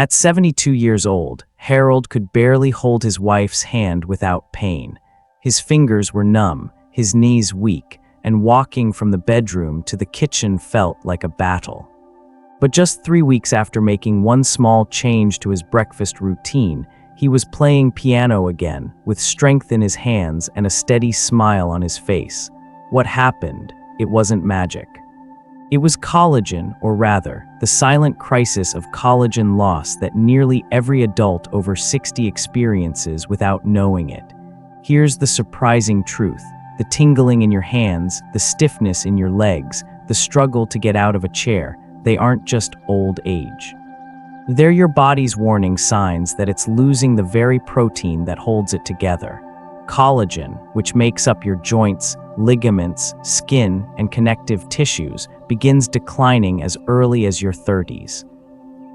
At 72 years old, Harold could barely hold his wife's hand without pain. His fingers were numb, his knees weak, and walking from the bedroom to the kitchen felt like a battle. But just 3 weeks after making one small change to his breakfast routine, he was playing piano again, with strength in his hands and a steady smile on his face. What happened? It wasn't magic. It was collagen, or rather, the silent crisis of collagen loss that nearly every adult over 60 experiences without knowing it. Here's the surprising truth. The tingling in your hands, the stiffness in your legs, the struggle to get out of a chair, they aren't just old age. They're your body's warning signs that it's losing the very protein that holds it together. Collagen, which makes up your joints, ligaments, skin, and connective tissues, begins declining as early as your 30s.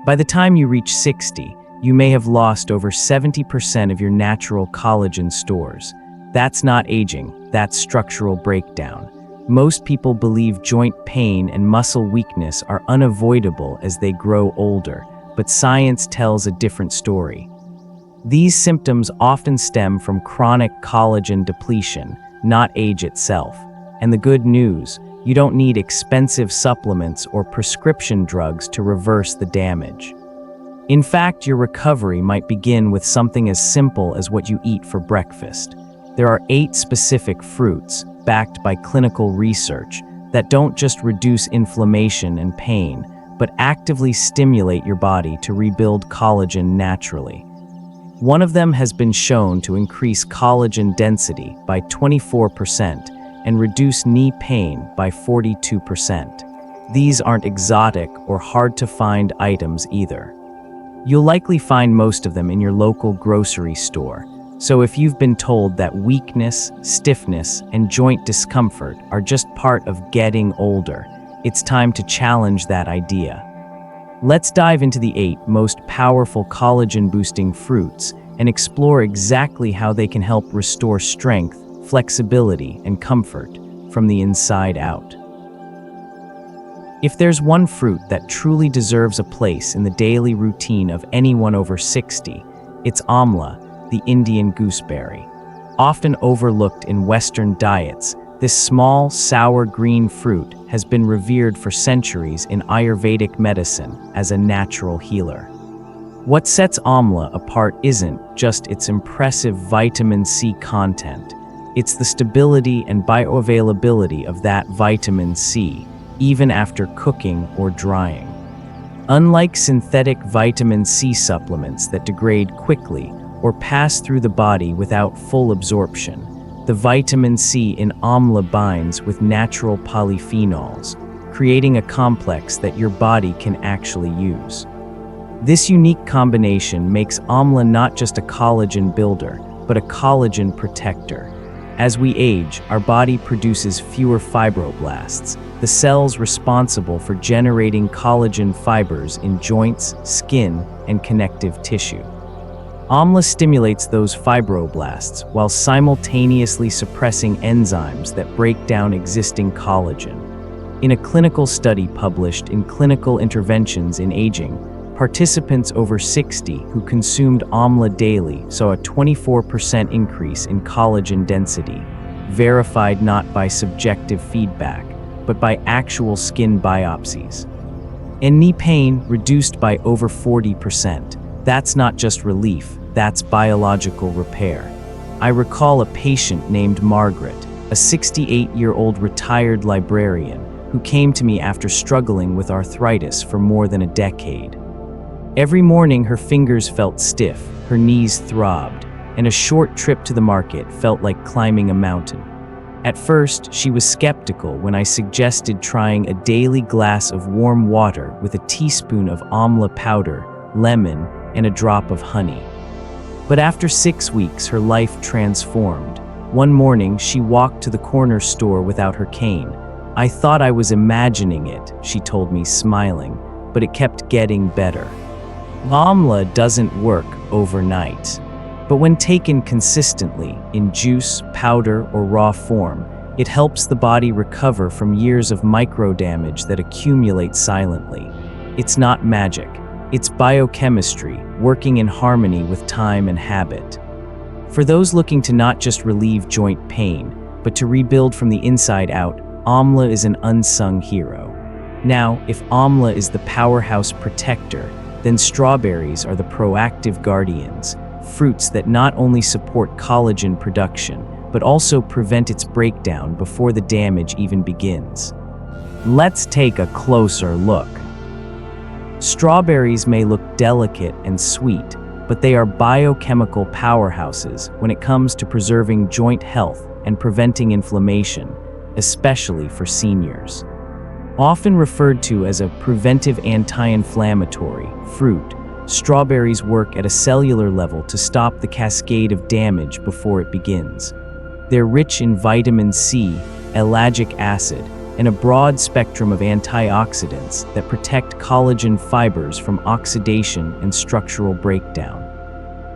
By the time you reach 60, you may have lost over 70% of your natural collagen stores. That's not aging, that's structural breakdown. Most people believe joint pain and muscle weakness are unavoidable as they grow older, but science tells a different story. These symptoms often stem from chronic collagen depletion, not age itself. And the good news, you don't need expensive supplements or prescription drugs to reverse the damage. In fact, your recovery might begin with something as simple as what you eat for breakfast. There are 8 specific fruits, backed by clinical research, that don't just reduce inflammation and pain, but actively stimulate your body to rebuild collagen naturally. One of them has been shown to increase collagen density by 24% and reduce knee pain by 42%. These aren't exotic or hard-to-find items either. You'll likely find most of them in your local grocery store. So if you've been told that weakness, stiffness, and joint discomfort are just part of getting older, it's time to challenge that idea. Let's dive into the 8 most powerful collagen-boosting fruits and explore exactly how they can help restore strength, flexibility, and comfort from the inside out. If there's one fruit that truly deserves a place in the daily routine of anyone over 60, it's amla, the Indian gooseberry. Often overlooked in Western diets, this small, sour green fruit has been revered for centuries in Ayurvedic medicine as a natural healer. What sets amla apart isn't just its impressive vitamin C content, it's the stability and bioavailability of that vitamin C, even after cooking or drying. Unlike synthetic vitamin C supplements that degrade quickly or pass through the body without full absorption, the vitamin C in amla binds with natural polyphenols, creating a complex that your body can actually use. This unique combination makes amla not just a collagen builder, but a collagen protector. As we age, our body produces fewer fibroblasts, the cells responsible for generating collagen fibers in joints, skin, and connective tissue. Amla stimulates those fibroblasts while simultaneously suppressing enzymes that break down existing collagen. In a clinical study published in Clinical Interventions in Aging, participants over 60 who consumed amla daily saw a 24% increase in collagen density, verified not by subjective feedback, but by actual skin biopsies. And knee pain reduced by over 40%. That's not just relief, that's biological repair. I recall a patient named Margaret, a 68-year-old retired librarian, who came to me after struggling with arthritis for more than a decade. Every morning her fingers felt stiff, her knees throbbed, and a short trip to the market felt like climbing a mountain. At first, she was skeptical when I suggested trying a daily glass of warm water with a teaspoon of amla powder, lemon, and a drop of honey. But after 6 weeks, her life transformed. One morning, she walked to the corner store without her cane. "I thought I was imagining it," she told me, smiling, "but it kept getting better." Amla doesn't work overnight, but when taken consistently, in juice, powder, or raw form, it helps the body recover from years of microdamage that accumulate silently. It's not magic, It's biochemistry, working in harmony with time and habit. For those looking to not just relieve joint pain, but to rebuild from the inside out, amla is an unsung hero. Now, if amla is the powerhouse protector, then strawberries are the proactive guardians, fruits that not only support collagen production, but also prevent its breakdown before the damage even begins. Let's take a closer look. Strawberries may look delicate and sweet, but they are biochemical powerhouses when it comes to preserving joint health and preventing inflammation, especially for seniors. Often referred to as a preventive anti-inflammatory fruit, strawberries work at a cellular level to stop the cascade of damage before it begins. They're rich in vitamin C, ellagic acid, and a broad spectrum of antioxidants that protect collagen fibers from oxidation and structural breakdown.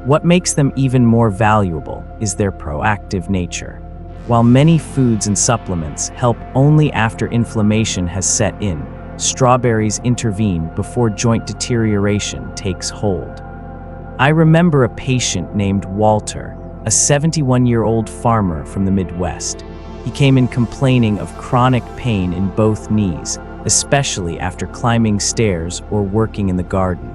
What makes them even more valuable is their proactive nature. While many foods and supplements help only after inflammation has set in, strawberries intervene before joint deterioration takes hold. I remember a patient named Walter, a 71-year-old farmer from the Midwest. He came in complaining of chronic pain in both knees, especially after climbing stairs or working in the garden.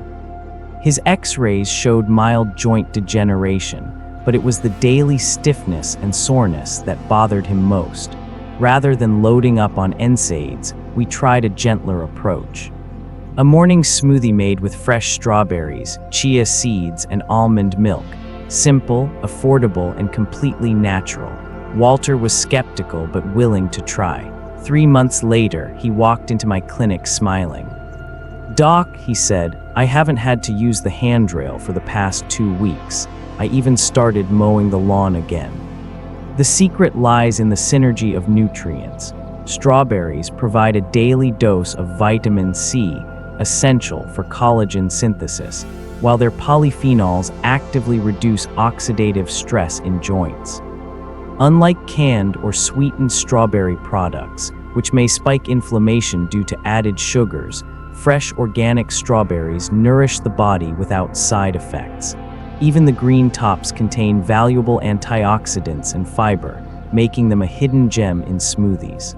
His X-rays showed mild joint degeneration, but it was the daily stiffness and soreness that bothered him most. Rather than loading up on NSAIDs, we tried a gentler approach. A morning smoothie made with fresh strawberries, chia seeds, and almond milk. Simple, affordable, and completely natural. Walter was skeptical but willing to try. 3 months later, he walked into my clinic smiling. "Doc," he said, "I haven't had to use the handrail for the past 2 weeks. I even started mowing the lawn again." The secret lies in the synergy of nutrients. Strawberries provide a daily dose of vitamin C, essential for collagen synthesis, while their polyphenols actively reduce oxidative stress in joints. Unlike canned or sweetened strawberry products, which may spike inflammation due to added sugars, fresh organic strawberries nourish the body without side effects. Even the green tops contain valuable antioxidants and fiber, making them a hidden gem in smoothies.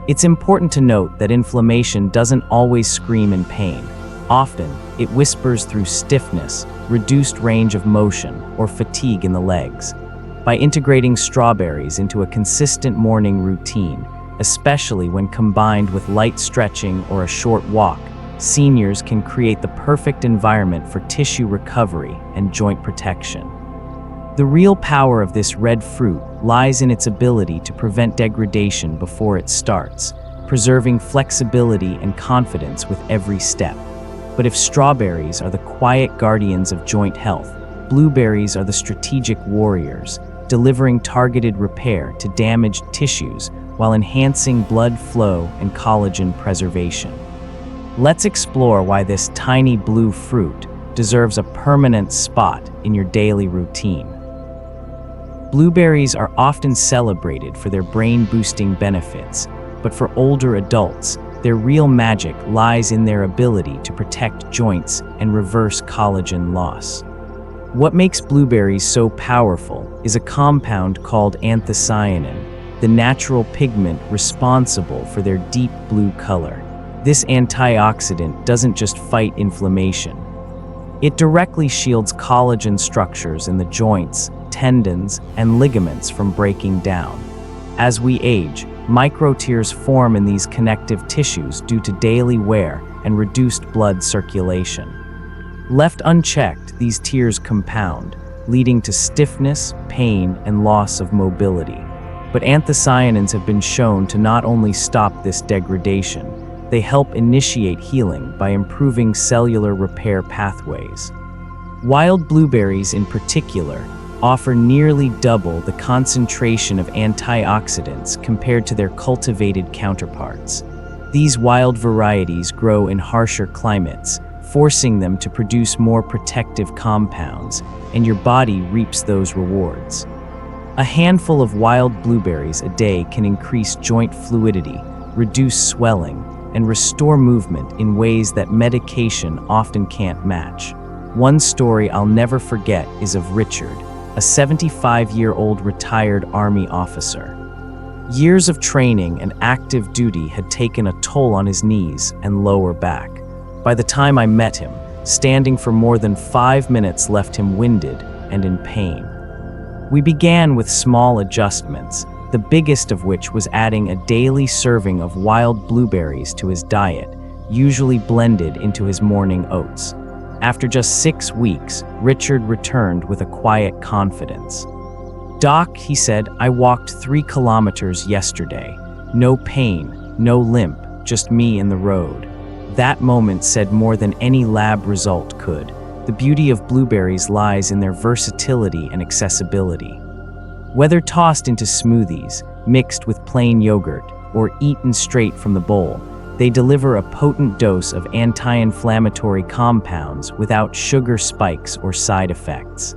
It's important to note that inflammation doesn't always scream in pain. Often, it whispers through stiffness, reduced range of motion, or fatigue in the legs. By integrating strawberries into a consistent morning routine, especially when combined with light stretching or a short walk, seniors can create the perfect environment for tissue recovery and joint protection. The real power of this red fruit lies in its ability to prevent degradation before it starts, preserving flexibility and confidence with every step. But if strawberries are the quiet guardians of joint health, blueberries are the strategic warriors, delivering targeted repair to damaged tissues while enhancing blood flow and collagen preservation. Let's explore why this tiny blue fruit deserves a permanent spot in your daily routine. Blueberries are often celebrated for their brain-boosting benefits, but for older adults, their real magic lies in their ability to protect joints and reverse collagen loss. What makes blueberries so powerful is a compound called anthocyanin, the natural pigment responsible for their deep blue color. This antioxidant doesn't just fight inflammation. It directly shields collagen structures in the joints, tendons, and ligaments from breaking down. As we age, microtears form in these connective tissues due to daily wear and reduced blood circulation. Left unchecked, these tears compound, leading to stiffness, pain, and loss of mobility. But anthocyanins have been shown to not only stop this degradation, they help initiate healing by improving cellular repair pathways. Wild blueberries in particular offer nearly double the concentration of antioxidants compared to their cultivated counterparts. These wild varieties grow in harsher climates, forcing them to produce more protective compounds, and your body reaps those rewards. A handful of wild blueberries a day can increase joint fluidity, reduce swelling, and restore movement in ways that medication often can't match. One story I'll never forget is of Richard, a 75-year-old retired Army officer. Years of training and active duty had taken a toll on his knees and lower back. By the time I met him, standing for more than 5 minutes left him winded and in pain. We began with small adjustments, the biggest of which was adding a daily serving of wild blueberries to his diet, usually blended into his morning oats. After just 6 weeks, Richard returned with a quiet confidence. "Doc," he said, "I walked 3 kilometers yesterday. No pain, no limp, just me in the road." That moment said more than any lab result could. The beauty of blueberries lies in their versatility and accessibility. Whether tossed into smoothies, mixed with plain yogurt, or eaten straight from the bowl, they deliver a potent dose of anti-inflammatory compounds without sugar spikes or side effects.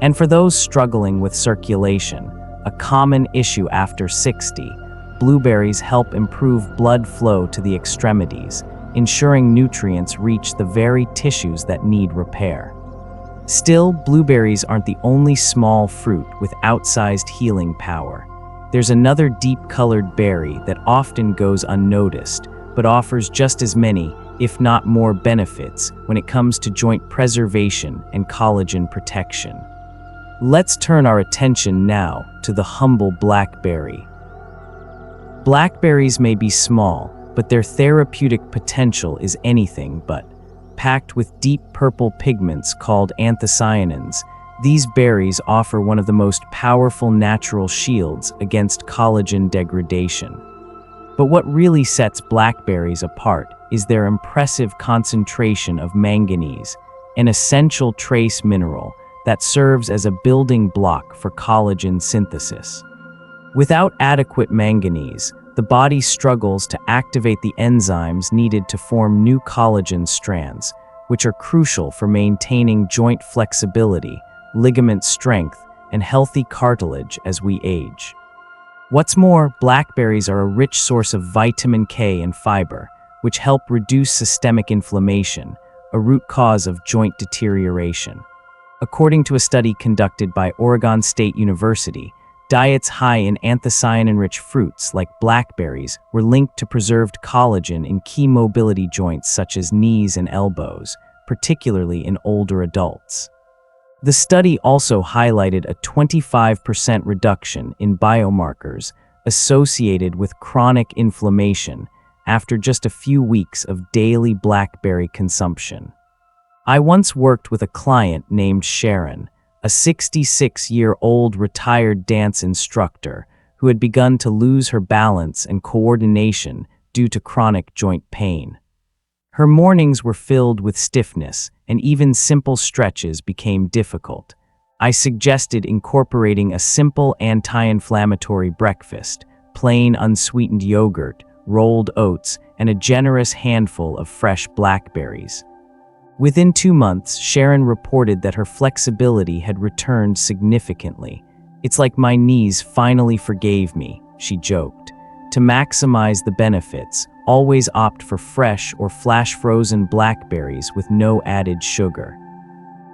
And for those struggling with circulation, a common issue after 60, blueberries help improve blood flow to the extremities, ensuring nutrients reach the very tissues that need repair. Still, blueberries aren't the only small fruit with outsized healing power. There's another deep-colored berry that often goes unnoticed, but offers just as many, if not more, benefits when it comes to joint preservation and collagen protection. Let's turn our attention now to the humble blackberry. Blackberries may be small, but their therapeutic potential is anything but. Packed with deep purple pigments called anthocyanins, these berries offer one of the most powerful natural shields against collagen degradation. But what really sets blackberries apart is their impressive concentration of manganese, an essential trace mineral that serves as a building block for collagen synthesis. Without adequate manganese, the body struggles to activate the enzymes needed to form new collagen strands, which are crucial for maintaining joint flexibility, ligament strength, and healthy cartilage as we age. What's more, blackberries are a rich source of vitamin K and fiber, which help reduce systemic inflammation, a root cause of joint deterioration. According to a study conducted by Oregon State University, diets high in anthocyanin-rich fruits like blackberries were linked to preserved collagen in key mobility joints such as knees and elbows, particularly in older adults. The study also highlighted a 25% reduction in biomarkers associated with chronic inflammation after just a few weeks of daily blackberry consumption. I once worked with a client named Sharon, a 66-year-old retired dance instructor who had begun to lose her balance and coordination due to chronic joint pain. Her mornings were filled with stiffness, and even simple stretches became difficult. I suggested incorporating a simple anti-inflammatory breakfast, plain unsweetened yogurt, rolled oats, and a generous handful of fresh blackberries. Within 2 months, Sharon reported that her flexibility had returned significantly. "It's like my knees finally forgave me," she joked. To maximize the benefits, always opt for fresh or flash-frozen blackberries with no added sugar.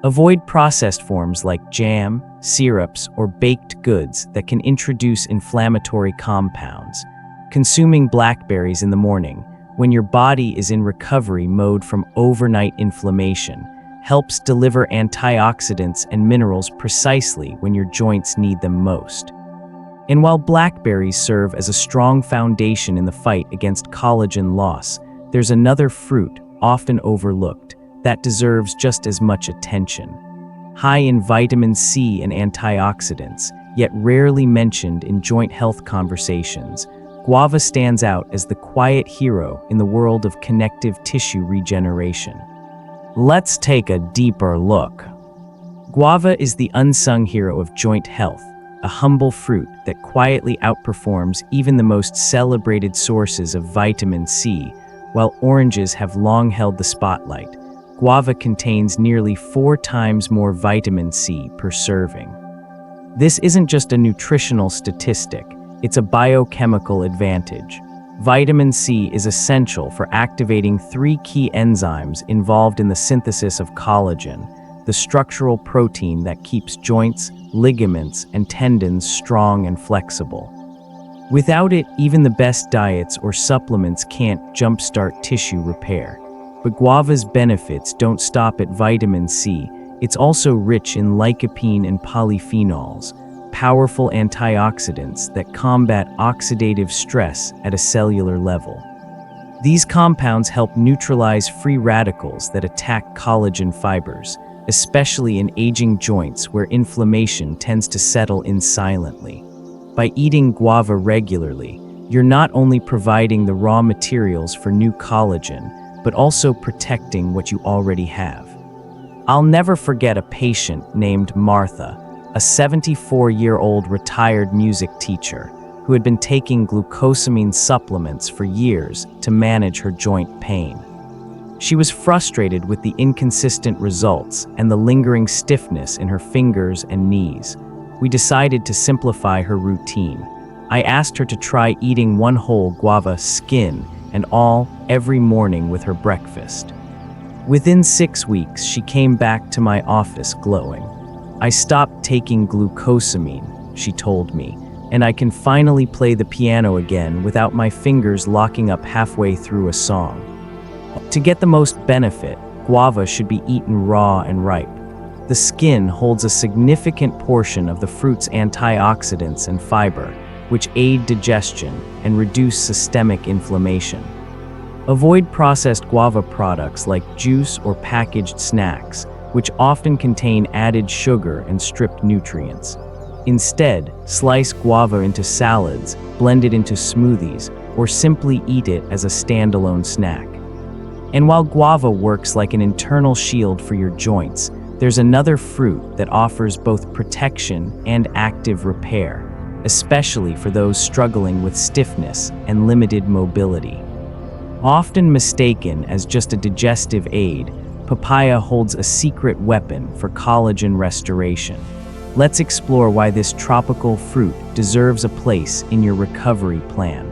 Avoid processed forms like jam, syrups, or baked goods that can introduce inflammatory compounds. Consuming blackberries in the morning, when your body is in recovery mode from overnight inflammation, helps deliver antioxidants and minerals precisely when your joints need them most. And while blackberries serve as a strong foundation in the fight against collagen loss, there's another fruit, often overlooked, that deserves just as much attention. High in vitamin C and antioxidants, yet rarely mentioned in joint health conversations, guava stands out as the quiet hero in the world of connective tissue regeneration. Let's take a deeper look. Guava is the unsung hero of joint health, a humble fruit that quietly outperforms even the most celebrated sources of vitamin C. While oranges have long held the spotlight, guava contains nearly 4 times more vitamin C per serving. This isn't just a nutritional statistic, it's a biochemical advantage. Vitamin C is essential for activating three key enzymes involved in the synthesis of collagen, the structural protein that keeps joints, ligaments, and tendons strong and flexible. Without it, even the best diets or supplements can't jumpstart tissue repair. But guava's benefits don't stop at vitamin C. It's also rich in lycopene and polyphenols, powerful antioxidants that combat oxidative stress at a cellular level. These compounds help neutralize free radicals that attack collagen fibers, especially in aging joints where inflammation tends to settle in silently. By eating guava regularly, you're not only providing the raw materials for new collagen, but also protecting what you already have. I'll never forget a patient named Martha, a 74-year-old retired music teacher who had been taking glucosamine supplements for years to manage her joint pain. She was frustrated with the inconsistent results and the lingering stiffness in her fingers and knees. We decided to simplify her routine. I asked her to try eating one whole guava, skin and all, every morning with her breakfast. Within 6 weeks, she came back to my office glowing. "I stopped taking glucosamine," she told me, "and I can finally play the piano again without my fingers locking up halfway through a song." To get the most benefit, guava should be eaten raw and ripe. The skin holds a significant portion of the fruit's antioxidants and fiber, which aid digestion and reduce systemic inflammation. Avoid processed guava products like juice or packaged snacks, which often contain added sugar and stripped nutrients. Instead, slice guava into salads, blend it into smoothies, or simply eat it as a standalone snack. And while guava works like an internal shield for your joints, there's another fruit that offers both protection and active repair, especially for those struggling with stiffness and limited mobility. Often mistaken as just a digestive aid, papaya holds a secret weapon for collagen restoration. Let's explore why this tropical fruit deserves a place in your recovery plan.